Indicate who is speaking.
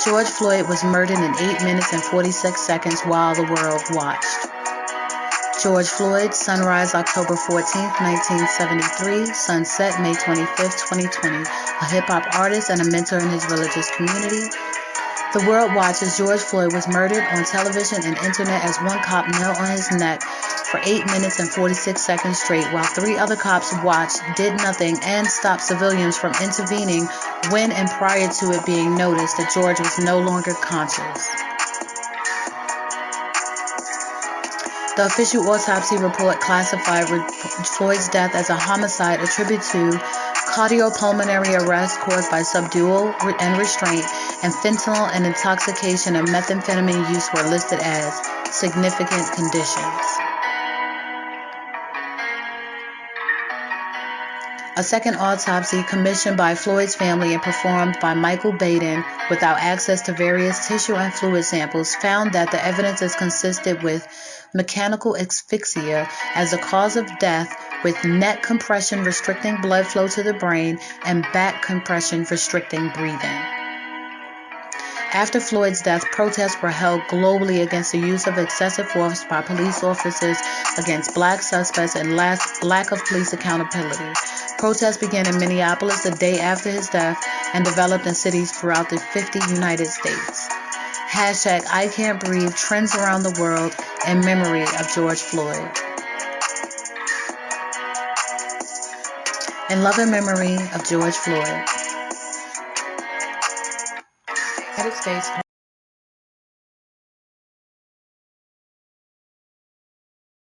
Speaker 1: George Floyd was murdered in 8 minutes and 46 seconds while the world watched. George Floyd, sunrise October 14, 1973, sunset May 25, 2020, a hip-hop artist and a mentor in his religious community. The world watches. George Floyd was murdered on television and internet as one cop knelt on his neck for 8 minutes and 46 seconds straight, while 3 other cops watched, did nothing, and stopped civilians from intervening when and prior to it being noticed that George was no longer conscious. The official autopsy report classified Floyd's death as a homicide attributed to cardiopulmonary arrest caused by subdual and restraint, and fentanyl and intoxication and methamphetamine use were listed as significant conditions. A second autopsy, commissioned by Floyd's family and performed by Michael Baden without access to various tissue and fluid samples, found that the evidence is consistent with mechanical asphyxia as a cause of death, with neck compression restricting blood flow to the brain and back compression restricting breathing. After Floyd's death, protests were held globally against the use of excessive force by police officers against black suspects and lack of police accountability. Protests began in Minneapolis the day after his death and developed in cities throughout the 50 United States. Hashtag I Can't Breathe trends around the world in memory of George Floyd. In love and memory of George Floyd. United States.